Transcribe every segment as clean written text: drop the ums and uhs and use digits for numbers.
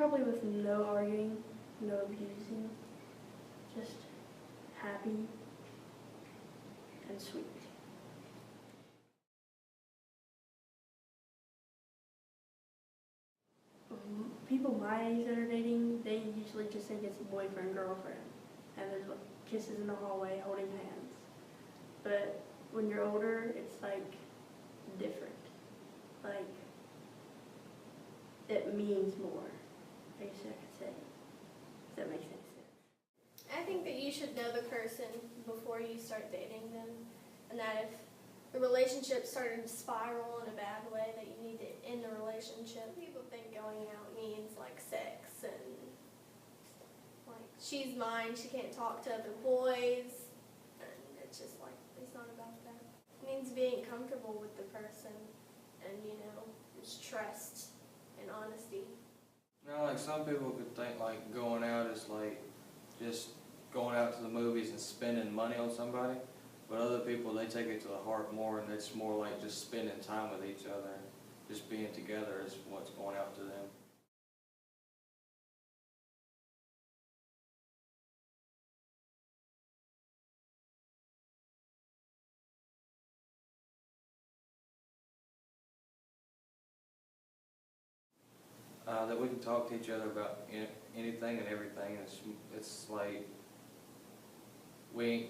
Probably with no arguing, no abusing, just happy and sweet. People my age that are dating, they usually just think it's boyfriend, girlfriend, and there's like kisses in the hallway, holding hands. But when you're older, it's like different. Like, it means more, I guess I could say, if that makes any sense. I think that you should know the person before you start dating them, and that if the relationship started to spiral in a bad way, that you need to end the relationship. People think going out means like sex and like she's mine, she can't talk to other boys, and it's just like, it's not about that. It means being comfortable with the person and, you know, just trust and honesty. You know, like some people could think like going out is like just going out to the movies and spending money on somebody. But other people, they take it to the heart more, and it's more like just spending time with each other. Just being together is what's going out to them. That we can talk to each other about anything and everything. It's like we ain't,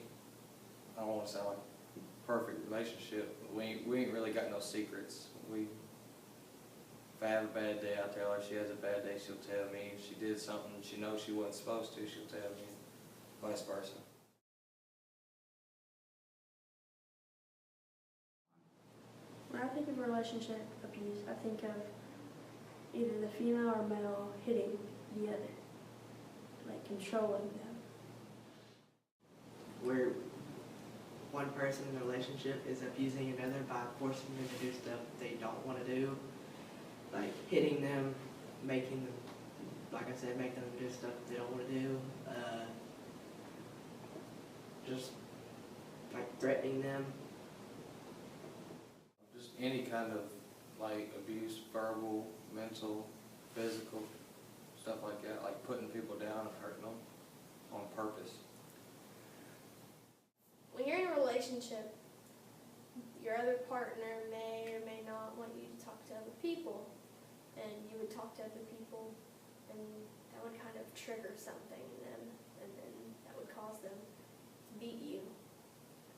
I don't want to sound like a perfect relationship, but we ain't really got no secrets. If I have a bad day, I tell her. If she has a bad day, she'll tell me. If she did something she knows she wasn't supposed to, she'll tell me. Vice versa. When I think of relationship abuse, I think of either the female or male hitting the other, like controlling them. Where one person in a relationship is abusing another by forcing them to do stuff they don't want to do, like hitting them, making them, like I said, make them do stuff they don't want to do, just like threatening them. Just any kind of like abuse, verbal, mental, physical, stuff like that, like putting people down and hurting them on purpose. When you're in a relationship, your other partner may or may not want you to talk to other people, and you would talk to other people, and that would kind of trigger something in them, and then that would cause them to beat you.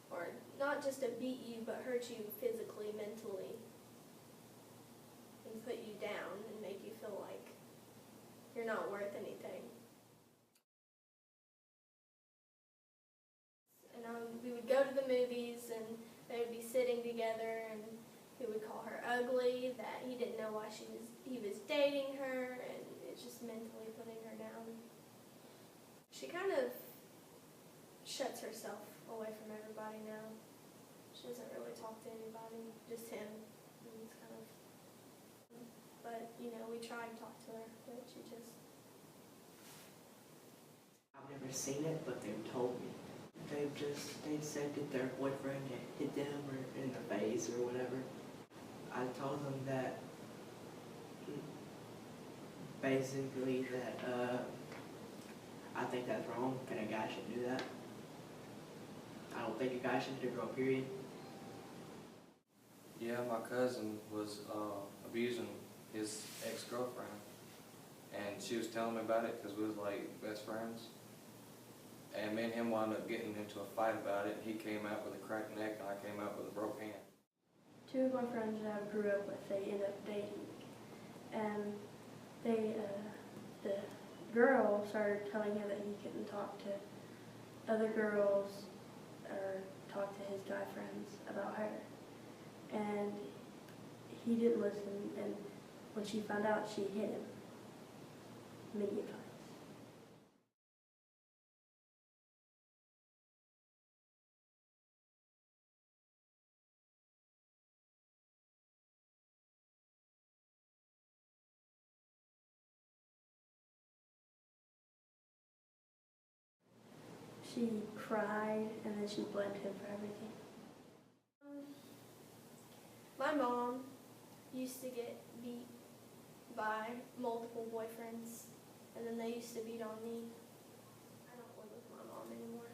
Or not just to beat you, but hurt you physically, mentally, and put you down and make you feel like you're not worth anything. And we would go to the movies, and they would be sitting together, and he would call her ugly, that he didn't know why he was dating her, and it's just mentally putting her down. She kind of shuts herself away from everybody now. She doesn't really talk to anybody, just him. And it's kind of, but you know, we try and talk to her, but she just. I've never seen it, but they've told me. They said that their boyfriend had hit them or in the face or whatever. I told them that basically that I think that's wrong and a guy shouldn't do that. I don't think a guy should hit a girl, period. Yeah, my cousin was abusing his ex-girlfriend, and she was telling me about it because we was like best friends. And me and him wound up getting into a fight about it. He came out with a cracked neck, and I came out with a broke hand. Two of my friends that I grew up with, they ended up dating, and the girl started telling him that he couldn't talk to other girls or talk to his guy friends about her. And he didn't listen, and when she found out, she hit him many times. She cried, and then she blamed him for everything. My mom used to get beat by multiple boyfriends, and then they used to beat on me. I don't live with my mom anymore.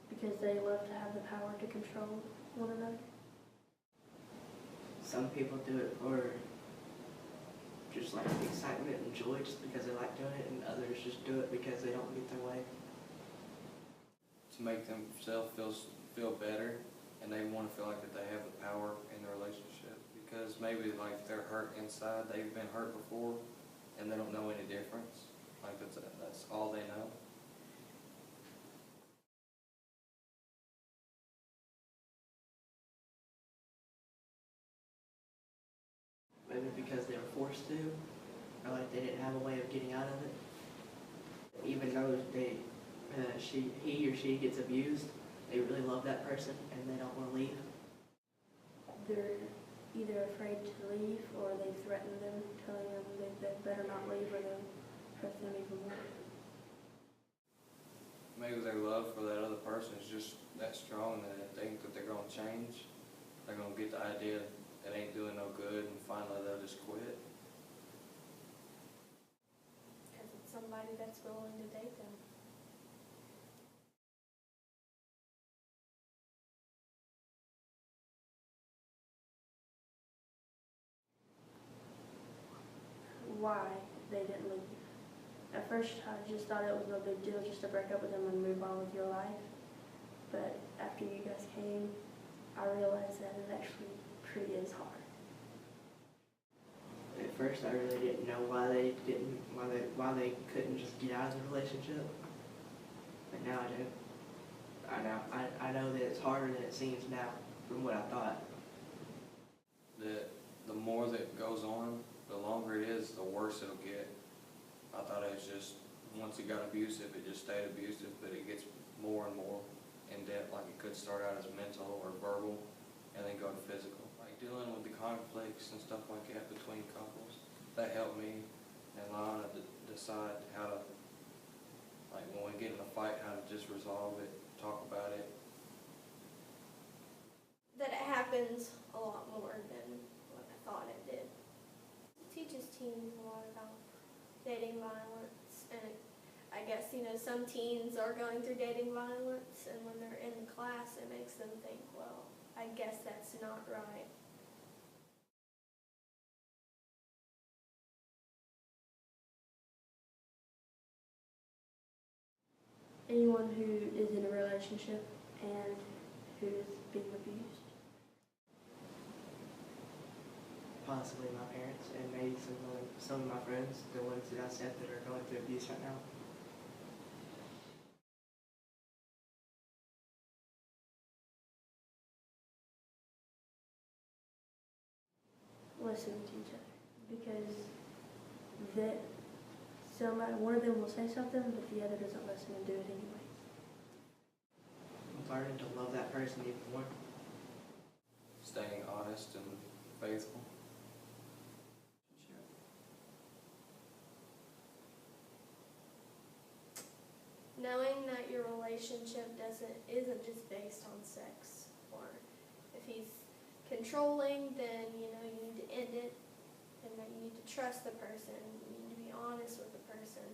Because they love to have the power to control one another. Some people do it for just like excitement and joy just because they like doing it, and others just do it because they don't get their way. To make themselves feel better, and they want to feel like that they have the power in the relationship, because maybe like they're hurt inside, they've been hurt before, and they don't know any difference. Like that's all they know. Maybe because they were forced to, or like they didn't have a way of getting out of it. Even though he or she gets abused, they really love that person and they don't want to leave. They're either afraid to leave or they threaten them, telling them they better not leave or they'll hurt them even more. Maybe their love for that other person is just that strong that they think that they're going to change. They're going to get the idea that ain't doing no good, and finally they'll just quit. Because it's somebody that's willing to date them. Why they didn't leave. At first I just thought it was no big deal just to break up with them and move on with your life. But after you guys came, I realized that it actually pretty is hard. At first, I really didn't know why they couldn't just get out of the relationship. But now I do. I know that it's harder than it seems now, from what I thought. That the more that goes on, the longer it is, the worse it'll get. I thought it was just, once it got abusive, it just stayed abusive, but it gets more and more in depth. Like it could start out as mental or verbal, and then go to physical. Like dealing with the conflicts and stuff like that between couples, that helped me and Lana to decide how to, like when we get in a fight, how to just resolve it, talk about it. That it happens a lot more than what I thought it did. It teaches teens a lot about dating violence, and I guess, some teens are going through dating violence, and when they're in the class, it makes them think, well, I guess that's not right. Anyone who is in a relationship and who is being abused. Possibly my parents and maybe some of my friends, the ones that I said that are going through abuse right now. Listening to each other, because one of them will say something, but the other doesn't listen and do it anyway. I'm learning to love that person even more. Staying honest and faithful. Knowing that your relationship isn't just based on sex, or if he's controlling, then you need to end it, and that you need to trust the person, you need to be honest with the person,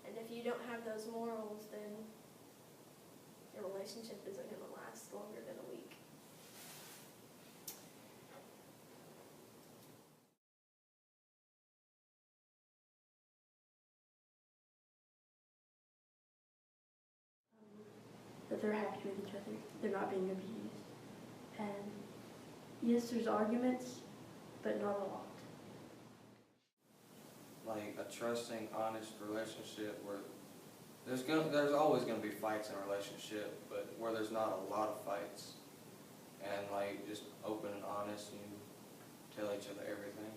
and if you don't have those morals, then your relationship isn't going to last longer than a week. That they're happy with each other, they're not being abused. And yes, there's arguments, but not a lot. Like a trusting, honest relationship where there's always going to be fights in a relationship, but where there's not a lot of fights, and like just open and honest, and you tell each other everything.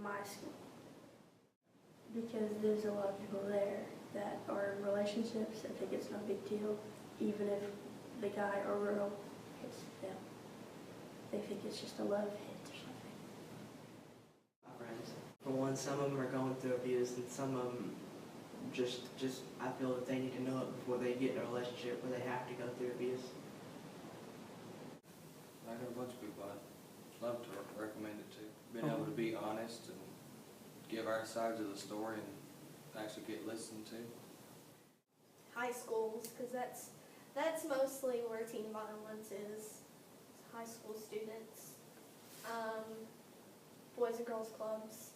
My school, because there's a lot of people there that are in relationships and think it's no big deal, even if the guy or girl hits them. They think it's just a love hit or something. My friends, for one, some of them are going through abuse, and some of them just I feel that they need to know it before they get in a relationship where they have to go through abuse. I know a bunch of people I'd love to recommend it to. Being able to be honest and give our sides of the story and actually get listened to. High schools, because that's mostly where teen violence is. High school students, boys and girls clubs,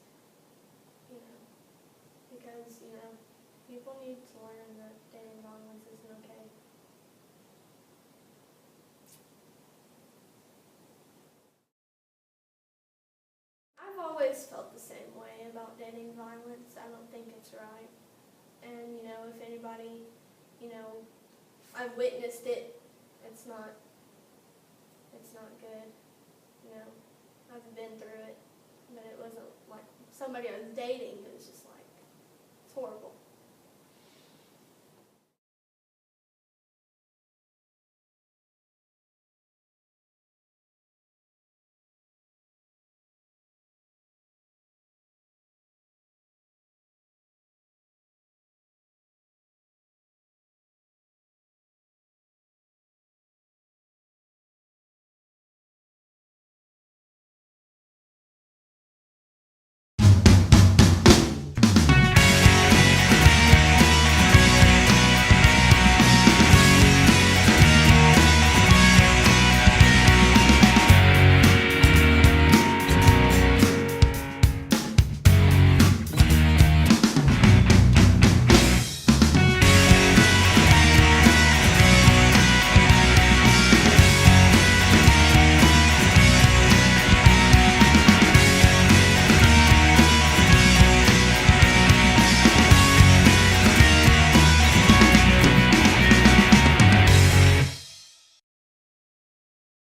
because, people need to learn that dating violence isn't okay. I've always felt the same way about dating violence. I don't think it's right. And, if anybody, I've witnessed it, it's not good. I've been through it, but it wasn't like somebody I was dating. It was just like, it's horrible.